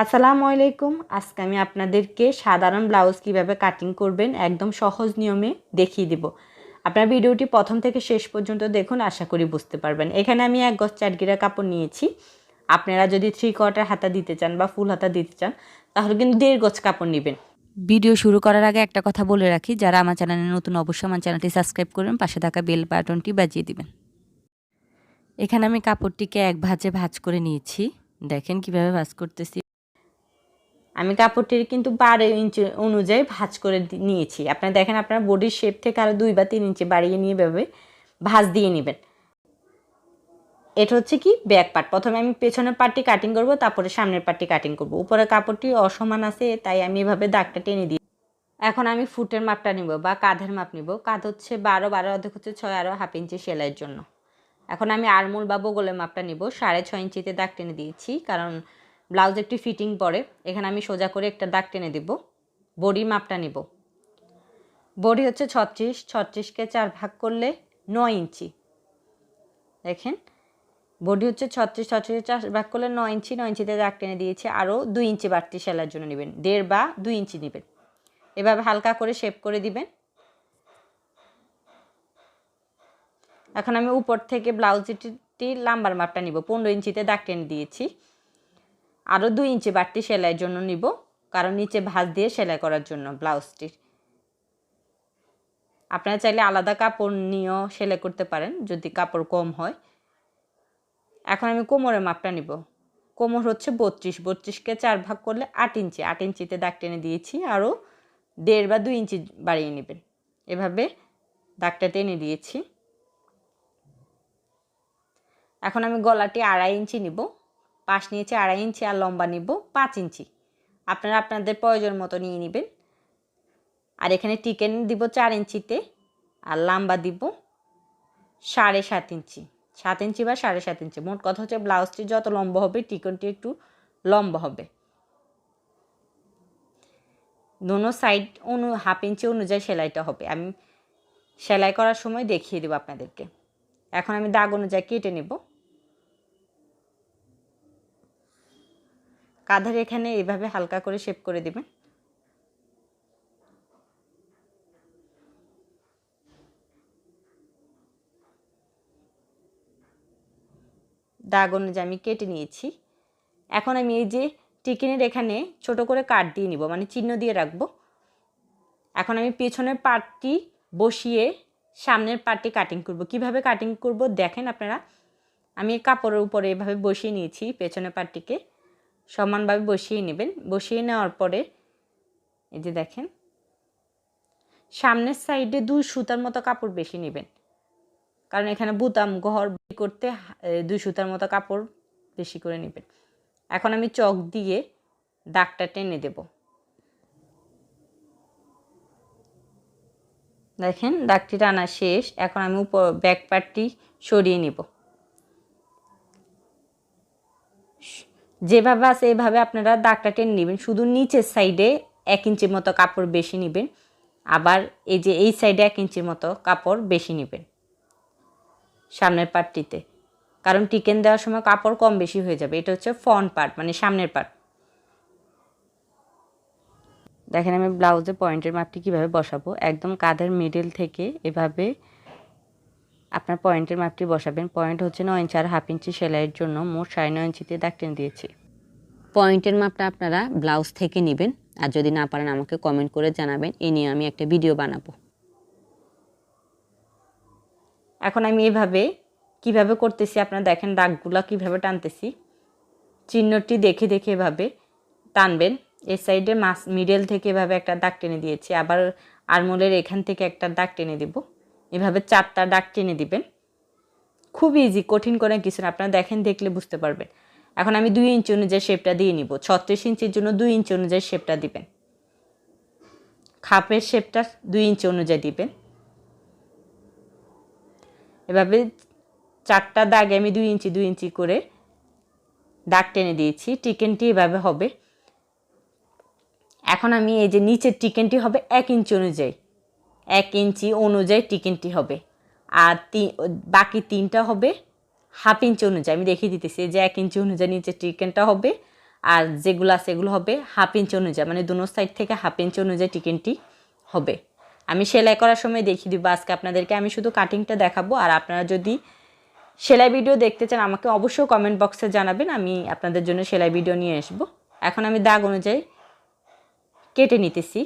আসসালামু আলাইকুম। আজকে আমি আপনাদেরকে সাধারণ ব্লাউজ কিভাবে কাটিং করবেন একদম সহজ নিয়মে দেখিয়ে দিব। আপনার ভিডিওটি প্রথম থেকে শেষ পর্যন্ত দেখুন, আশা করি বুঝতে পারবেন। এখানে আমি 1 গজ 4 গিরা কাপড় নিয়েছি। আপনারা যদি 3/4 হাতা দিতে চান বা ফুল হাতা দিতে চান তাহলে কিন্তু 1.5 গজ কাপড় নেবেন। ভিডিও শুরু করার আগে একটা কথা বলে রাখি, যারা আমার চ্যানেলে নতুন অবশ্যই আমার চ্যানেলটি সাবস্ক্রাইব করবেন, পাশে থাকা বেল বাটনটি বাজিয়ে দিবেন। এখানে আমি কাপড়টিকে এক ভাঁজে ভাঁজ করে নিয়েছি। দেখেন কিভাবে ভাঁজ করতেছি। আমি কাপড়টির কিন্তু 12 ইঞ্চি অনুযায়ী ভাঁজ করে নিয়েছি। আপনারা দেখেন আপনার বডির শেপ থেকে আরও 2 বা 3 ইঞ্চি বাড়িয়ে নিয়ে এভাবে ভাঁজ দিয়ে নেবেন। এটা হচ্ছে কি ব্যাক পার্ট। প্রথমে আমি পেছনের পার্টটি কাটিং করব, তারপরে সামনের পার্টটি কাটিং করব। উপরের কাপড়টি অসমান আছে, তাই আমি এভাবে দাগটা টেনে দিই। এখন আমি ফুটের মাপটা নিব বা কাঁধের মাপ নিব। কাঁধ হচ্ছে 12 অর্ধেক হচ্ছে 6 আর হাফ ইঞ্চি সেলাইয়ের জন্য। এখন আমি আরমোল বা বগলের মাপটা নিব। 6.5 ইঞ্চিতে দাগ টেনে দিয়েছি, কারণ ব্লাউজ একটি ফিটিং পরে। এখানে আমি সোজা করে একটা দাগ টেনে দেব। বডি মাপটা নিব। বডি হচ্ছে 36, 36কে 4 ভাগ করলে 9 ইঞ্চি। দেখেন বডি হচ্ছে 36, 36 4 ভাগ করলে 9 ইঞ্চি। 9 ইঞ্চিতে দাগ টেনে দিয়েছি। আরও 2 ইঞ্চি বাড়তি সেলাইয়ের জন্য নেবেন। 1.5 বা 2 ইঞ্চি নেবেন। এভাবে হালকা করে শেপ করে দিবেন। এখন আমি উপর থেকে ব্লাউজটির লাম্বার মাপটা নিব। 15 ইঞ্চিতে দাগ টেনে দিয়েছি। আরও 2 ইঞ্চি বাড়তি সেলাইয়ের জন্য নিব, কারণ নিচে ভাঁজ দিয়ে সেলাই করার জন্য ব্লাউজটির। আপনারা চাইলে আলাদা কাপড় নিয়েও সেলাই করতে পারেন যদি কাপড় কম হয়। এখন আমি কোমরের মাপটা নিব। কোমর হচ্ছে 32, 32কে 4 ভাগ করলে 8 ইঞ্চি। 8 ইঞ্চিতে দাগ টেনে দিয়েছি। আরও 1.5 বা 2 ইঞ্চি বাড়িয়ে নেবেন। এভাবে দাগটা টেনে দিয়েছি। এখন আমি গলাটি 2.5 ইঞ্চি নিব। পাশ নিয়েছি 2.5 ইঞ্চি আর লম্বা নিব 5 ইঞ্চি। আপনারা আপনাদের প্রয়োজন মতো নিয়ে নেবেন। আর এখানে টিকেন দিব 4 ইঞ্চিতে আর লম্বা দিব 7.5 ইঞ্চি। 7 ইঞ্চি বা 7.5 ইঞ্চি। মোট কথা হচ্ছে ব্লাউজটি যত লম্বা হবে টিকেনটি একটু লম্বা হবে। দোনো সাইড হাফ ইঞ্চি অনুযায়ী সেলাইটা হবে। আমি সেলাই করার সময় দেখিয়ে দেব আপনাদেরকে। এখন আমি দাগ অনুযায়ী কেটে নেব। কাঁধের এখানে এভাবে হালকা করে শেপ করে দেবেন। দাগ অনুযায়ী আমি কেটে নিয়েছি। এখন আমি এই যে টিকেনের এখানে ছোট করে কাট দিয়ে নিব, মানে চিহ্ন দিয়ে রাখবো। এখন আমি পেছনের পার্টটি বসিয়ে সামনের পার্টটি কাটিং করব। কিভাবে কাটিং করব দেখেন আপনারা। আমি কাপড়ের উপরে এভাবে বসিয়ে নিয়েছি। পেছনের পার্টটিকে সমানভাবে বসিয়ে নেবেন। বসিয়ে নেওয়ার পরে এই যে দেখেন সামনের সাইডে 2 সুতার মতো কাপড় বেশি নেবেন, কারণ এখানে বুতাম ঘর করতে 2 সুতার মতো কাপড় বেশি করে নেবেন। এখন আমি চক দিয়ে দাগটা টেনে দেব। দেখেন দাগটি টানা শেষ। এখন আমি ব্যাক পার্টটি সরিয়ে নিব। যেভাবে আছে এভাবে আপনারা দাগটা টেনে নেবেন। শুধু নিচের সাইডে 1 ইঞ্চির মতো কাপড় বেশি নেবেন, আবার এই যে এই সাইডে 1 ইঞ্চির মতো কাপড় বেশি নেবেন সামনের পার্টটিতে, কারণ টিকেন দেওয়ার সময় কাপড় কম বেশি হয়ে যাবে। এটা হচ্ছে ফ্রন্ট পার্ট, মানে সামনের পার্ট। দেখেন আমি ব্লাউজে পয়েন্টের মাপটি কীভাবে বসাবো। একদম কাঁধের মিডল থেকে এভাবে আপনার পয়েন্টের মাপটি বসাবেন। পয়েন্ট হচ্ছে 9 ইঞ্চি আর হাফ ইঞ্চি সেলাইয়ের জন্য মোট 9.5 ইঞ্চিতে দাগ টেনে দিয়েছি। পয়েন্টের মাপটা আপনারা ব্লাউজ থেকে নেবেন, আর যদি না পারেন আমাকে কমেন্ট করে জানাবেন। এ নিয়ে আমি একটা ভিডিও বানাবো। এখন আমি এভাবে কিভাবে করতেছি আপনারা দেখেন, দাগগুলো কিভাবে টানতেছি। চিহ্নটি দেখে দেখে এভাবে টানবেন। এই সাইডে মিডল থেকে এভাবে একটা দাগ টেনে দিয়েছি, আবার আরমোলের এখান থেকে একটা দাগ টেনে দেব। এভাবে 4টা দাগ টেনে দিবেন। খুব ইজি, কঠিন করে কিছু না। আপনারা দেখেন, দেখলে বুঝতে পারবেন। এখন আমি 2 ইঞ্চি অনুযায়ী শেপটা দিয়ে নিব। 36 ইঞ্চির জন্য 2 ইঞ্চি অনুযায়ী শেপটা দিবেন। খাপের শেপটা 2 ইঞ্চি অনুযায়ী দিবেন। এভাবে 4টা দাগে আমি 2 ইঞ্চি 2 ইঞ্চি করে দাগ টেনে দিয়েছি। টিকেনটি এভাবে হবে। এখন আমি এই যে নিচের টিকেনটি হবে 1 ইঞ্চি অনুযায়ী, 1 ইঞ্চি অনুযায়ী টিকেনটি হবে। আর বাকি 3টা হবে হাফ ইঞ্চি অনুযায়ী। আমি দেখিয়ে দিতেছি যে 1 ইঞ্চি অনুযায়ী নিচের টিকেনটা হবে, আর যেগুলো আছে এগুলো হবে 1/2 ইঞ্চি অনুযায়ী, মানে দুনো সাইড থেকে 1/2 ইঞ্চি অনুযায়ী টিকেনটি হবে। আমি সেলাই করার সময় দেখিয়ে দিব আজকে আপনাদেরকে, আমি শুধু কাটিংটা দেখাবো। আর আপনারা যদি সেলাই ভিডিও দেখতে চান আমাকে অবশ্যই কমেন্ট বক্সে জানাবেন, আমি আপনাদের জন্য সেলাই ভিডিও নিয়ে আসবো। এখন আমি দাগ অনুযায়ী কেটে নিতেছি।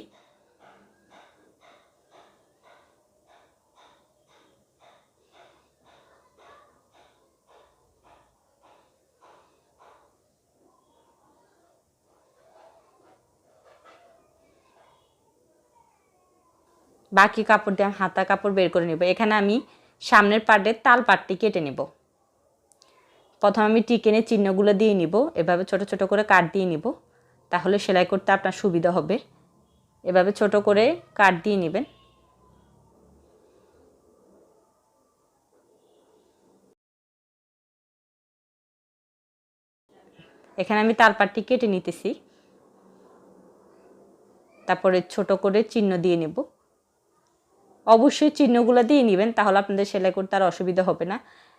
বাকি কাপড় দিয়ে আমি হাতা কাপড় বের করে নেব। এখানে আমি সামনের পার্টের তাল পাটটি কেটে নেব। প্রথমে আমি টিকেনের চিহ্নগুলো দিয়ে নিব, এভাবে ছোট ছোট করে কাট দিয়ে নিব, তাহলে সেলাই করতে আপনার সুবিধা হবে। এভাবে ছোট করে কাট দিয়ে নেবেন। এখানে আমি তাল পাটটি কেটে নিতেছি, তারপরে ছোট করে চিহ্ন দিয়ে নেব। অবশ্যই চিহ্নগুলো দিয়ে নেবেন, তাহলে আপনাদের সেলাই করতে আর অসুবিধা হবে না।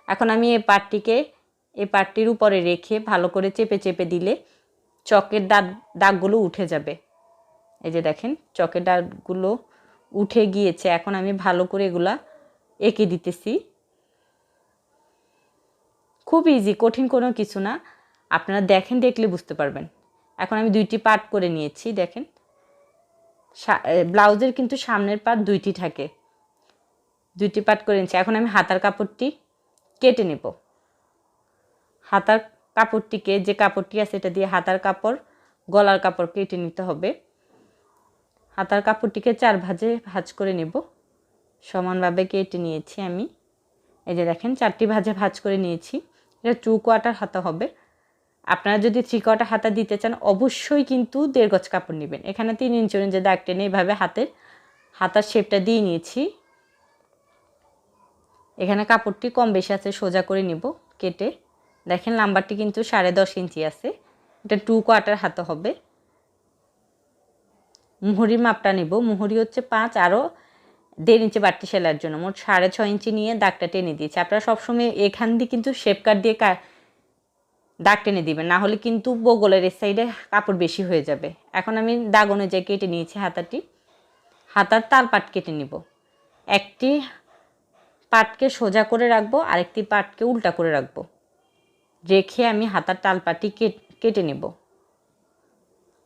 এখন আমি এই পাটটির উপরে রেখে ভালো করে চেপে চেপে দিলে চকের দাগগুলো উঠে যাবে। এই যে দেখেন চকের দাগগুলো উঠে গিয়েছে। এখন আমি ভালো করে এগুলা এঁকে দিতেছি। খুব ইজি, কঠিন কোনো কিছু না, আপনারা দেখেন, দেখলে বুঝতে পারবেন। এখন আমি 2টি পার্ট করে নিয়েছি। দেখেন ব্লাউজের কিন্তু সামনের পার্ট 2টি থাকে, 2টি পার্ট করে নিয়েছি। এখন আমি হাতার কাপড়টি কেটে নেব। হাতার কাপড়টিকে, যে কাপড়টি আছে এটা দিয়ে হাতার কাপড়, গলার কাপড় কেটে নিতে হবে। হাতার কাপড়টিকে 4 ভাঁজে ভাঁজ করে নেব। সমানভাবে কেটে নিয়েছি আমি। এই যে দেখেন 4টি ভাঁজে ভাঁজ করে নিয়েছি। এটা 2 কোয়ার্টার হাতা হবে। আপনারা যদি 3 কোয়ার্টার হাতা দিতে চান অবশ্যই কিন্তু 1.5 গজ কাপড় নেবেন। এখানে 3 ইঞ্চি যে দাগ টেনে এইভাবে হাতার শেপটা দিয়ে নিয়েছি। এখানে কাপড়টি কম বেশি আছে, সোজা করে নিব কেটে। দেখেন নাম্বারটি কিন্তু 10.5 ইঞ্চি আছে। এটা 2 কোয়ার্টার হাতা হবে। মুহুরির মাপটা নেব। মুহুরি হচ্ছে 5, আরও 1.5 ইঞ্চি বাড়তি সেলাইয়ের জন্য মোট 6.5 ইঞ্চি নিয়ে দাগটা টেনে দিয়েছি। আপনারা সবসময় এখান দিয়ে কিন্তু শেপ কাট দিয়ে দাগ টেনে দিবেন, না হলে কিন্তু বগলের এই সাইডে কাপড় বেশি হয়ে যাবে। এখন আমি দাগ অনুযায়ী কেটে নিয়েছি হাতার তাল পাট কেটে নিব। একটি পাটকে সোজা করে রাখবো, আরেকটি পাটকে উল্টা করে রাখবো, রেখে আমি হাতার তাল পাটটি কেটে নেব।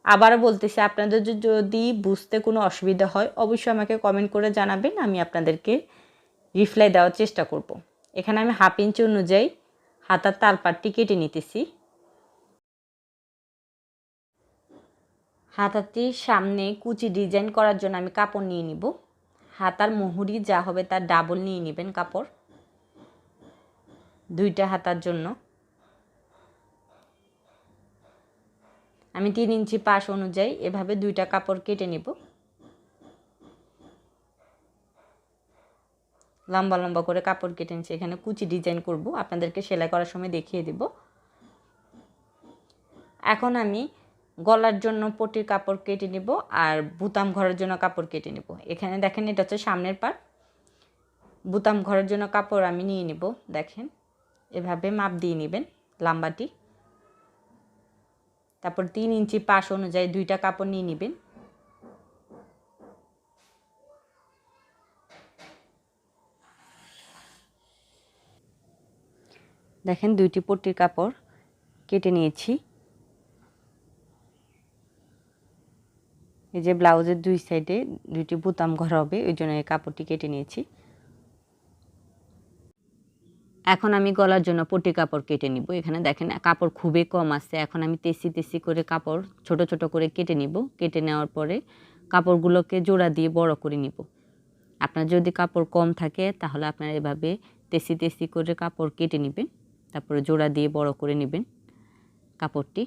আবারও বলতেছি, আপনাদের যদি বুঝতে কোনো অসুবিধা হয় অবশ্যই আমাকে কমেন্ট করে জানাবেন, আমি আপনাদেরকে রিপ্লাই দেওয়ার চেষ্টা করব। এখানে আমি 1/2 ইঞ্চি অনুযায়ী হাতার তাল পাটটি কেটে নিতেছি। হাতাটির সামনে কুচি ডিজাইন করার জন্য আমি কাপড় নিয়ে নিব। হাতার মুহুরি যা হবে তার ডাবল নিয়ে নেবেন কাপড়, 2টা হাতার জন্য। আমি 3 ইঞ্চি পাশ অনুযায়ী এভাবে 2টা কাপড় কেটে নেব। লম্বা লম্বা করে কাপড় কেটে নিচ্ছি। এখানে কুচি ডিজাইন করব, আপনাদেরকে সেলাই করার সময় দেখিয়ে দেব। এখন আমি গলার জন্য পটির কাপড় কেটে নেব আর বুতাম ঘরের জন্য কাপড় কেটে নেব। এখানে দেখেন এটা হচ্ছে সামনের পার্ট। বুতাম ঘরের জন্য কাপড় আমি নিয়ে নেব। দেখেন এভাবে মাপ দিয়ে নেবেন লম্বাটি। তারপর 3 ইঞ্চি পাশ অনুযায়ী 2টা কাপড় নিয়ে নেবেন। দেখেন 2টি পট্টির কাপড় কেটে নিয়েছি। এই যে ব্লাউজের 2 সাইডে 2টি বুতাম ঘর হবে, ওই জন্য এই কাপড়টি কেটে নিয়েছি। এখন আমি গলার জন্য পট্টি কাপড় কেটে নিব। এখানে দেখেন কাপড় খুবই কম আছে। এখন আমি তেসি করে কাপড় ছোট ছোট করে কেটে নিব। কেটে নেওয়ার পরে কাপড়গুলোকে জোড়া দিয়ে বড় করে নিব। আপনার যদি কাপড় কম থাকে তাহলে আপনারা এভাবে তেসি করে কাপড় কেটে নেবেন, তারপরে জোড়া দিয়ে বড় করে নেবেন কাপড়টি।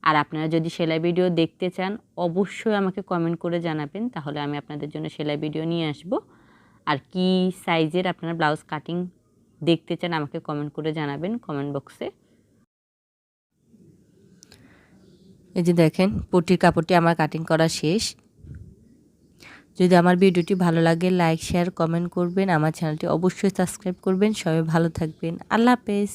আর আপনারা যদি সেলাই ভিডিও দেখতে চান অবশ্যই আমাকে কমেন্ট করে জানাবেন, তাহলে আমি আপনাদের জন্য সেলাই ভিডিও নিয়ে আসব। আর কি সাইজের আপনারা ব্লাউজ কাটিং দেখতে চান আমাকে কমেন্ট করে জানাবেন কমেন্ট বক্সে। এই যে দেখেন পটির কাপড়টি আমার কাটিং করা শেষ। যদি আমার ভিডিওটি ভালো লাগে লাইক শেয়ার কমেন্ট করবেন, আমার চ্যানেলটি অবশ্যই সাবস্ক্রাইব করবেন। সবাই ভালো থাকবেন। আল্লাহ হাফেজ।